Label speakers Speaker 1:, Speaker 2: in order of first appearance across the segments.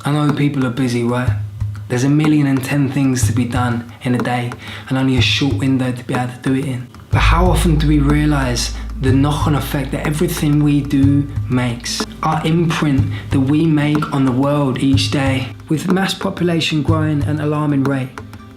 Speaker 1: I know people are busy, right? There's 1,000,010 things to be done in a day and only a short window to be able to do it in. But how often do we realise the knock-on effect that everything we do makes? Our imprint that we make on the world each day. With mass population growing at an alarming rate,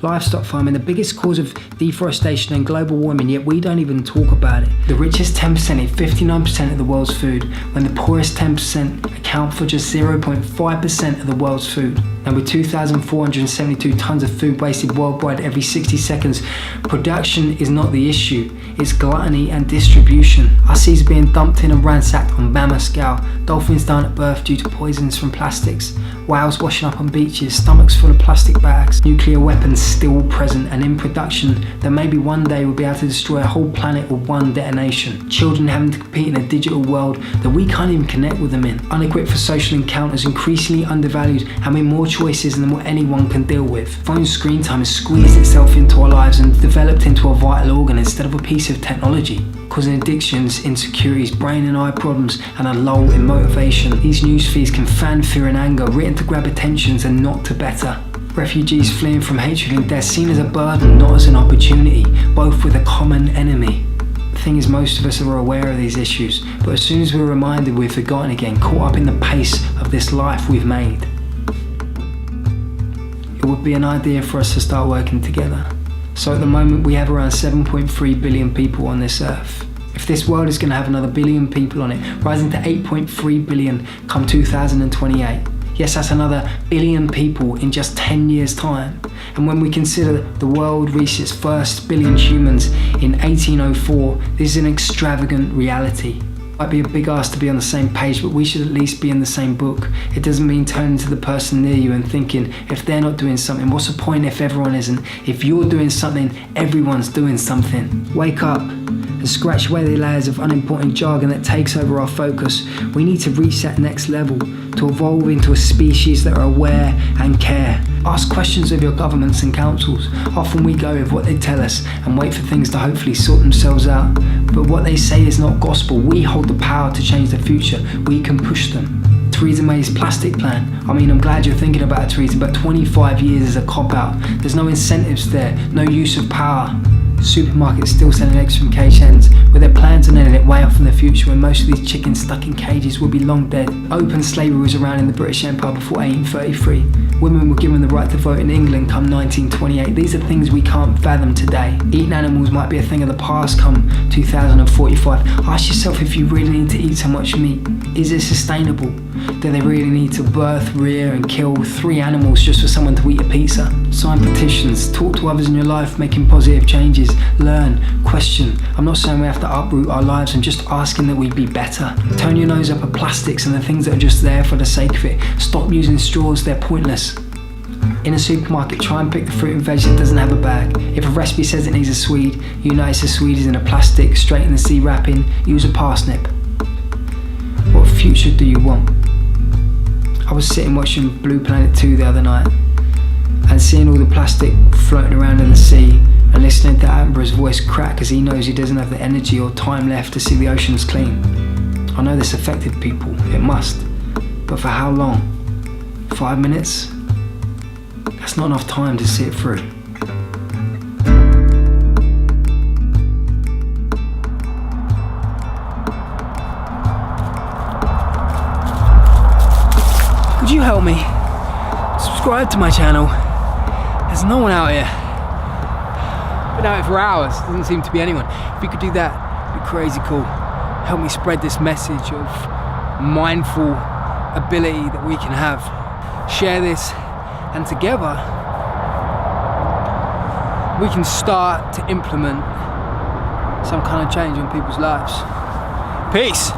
Speaker 1: livestock farming the biggest cause of deforestation and global warming, yet we don't even talk about it. The richest 10% eat 59% of the world's food, when the poorest 10% account for just 0.5% of the world's food. And with 2,472 tons of food wasted worldwide every 60 seconds, production is not the issue, it's gluttony and distribution. Our seas are being dumped in and ransacked on mammoth scale, dolphins dying at birth due to poisons from plastics, whales washing up on beaches, stomachs full of plastic bags, nuclear weapons still present and in production that maybe one day will be able to destroy a whole planet with one detonation. Children having to compete in a digital world that we can't even connect with them in. Unequipped for social encounters, increasingly undervalued, having more choices than what anyone can deal with. Phone screen time has squeezed itself into our lives and developed into a vital organ instead of a piece of technology, causing addictions, insecurities, brain and eye problems, and a lull in motivation. These news feeds can fan fear and anger, written to grab attentions and not to better. Refugees fleeing from hatred and death, seen as a burden, not as an opportunity, both with a common enemy. The thing is, most of us are aware of these issues, but as soon as we're reminded, we're forgotten again, caught up in the pace of this life we've made. It would be an idea for us to start working together. So at the moment we have around 7.3 billion people on this earth. If this world is going to have another billion people on it, rising to 8.3 billion come 2028. Yes, that's another billion people in just 10 years' time. And when we consider the world reached its first billion humans in 1804, this is an extravagant reality. Might be a big ask to be on the same page, but we should at least be in the same book. It doesn't mean turning to the person near you and thinking, if they're not doing something, what's the point if everyone isn't? If you're doing something, everyone's doing something. Wake up and scratch away the layers of unimportant jargon that takes over our focus. We need to reach that next level, to evolve into a species that are aware and care. Ask questions of your governments and councils. Often we go with what they tell us and wait for things to hopefully sort themselves out. But what they say is not gospel. We hold the power to change the future. We can push them. Theresa May's plastic plan. I mean, I'm glad you're thinking about it, Theresa, but 25 years is a cop-out. There's no incentives there, no use of power. Supermarkets still selling eggs from cage hens, with their plans on ending it way off in the future when most of these chickens stuck in cages will be long dead. Open slavery was around in the British Empire before 1833. Women were given the right to vote in England come 1928. These are things we can't fathom today. Eating animals might be a thing of the past come 2045. Ask yourself if you really need to eat so much meat. Is it sustainable? Do they really need to birth, rear and kill 3 animals just for someone to eat a pizza? Sign petitions, talk to others in your life making positive changes, learn, question. I'm not saying we have to uproot our lives, I'm just asking that we be better. Turn your nose up at plastics and the things that are just there for the sake of it. Stop using straws, they're pointless. In a supermarket, try and pick the fruit and veg that doesn't have a bag. If a recipe says it needs a swede, you notice the swede is in a plastic, straight in the sea wrapping, use a parsnip. What future do you want? I was sitting watching Blue Planet 2 the other night and seeing all the plastic floating around in the sea and listening to Attenborough's voice crack as he knows he doesn't have the energy or time left to see the oceans clean. I know this affected people, it must, but for how long? 5 minutes? That's not enough time to see it through. Could you help me? Subscribe to my channel. There's no one out here. Been out here for hours, doesn't seem to be anyone. If you could do that, it'd be crazy cool. Help me spread this message of mindful ability that we can have. Share this, and together we can start to implement some kind of change in people's lives. Peace.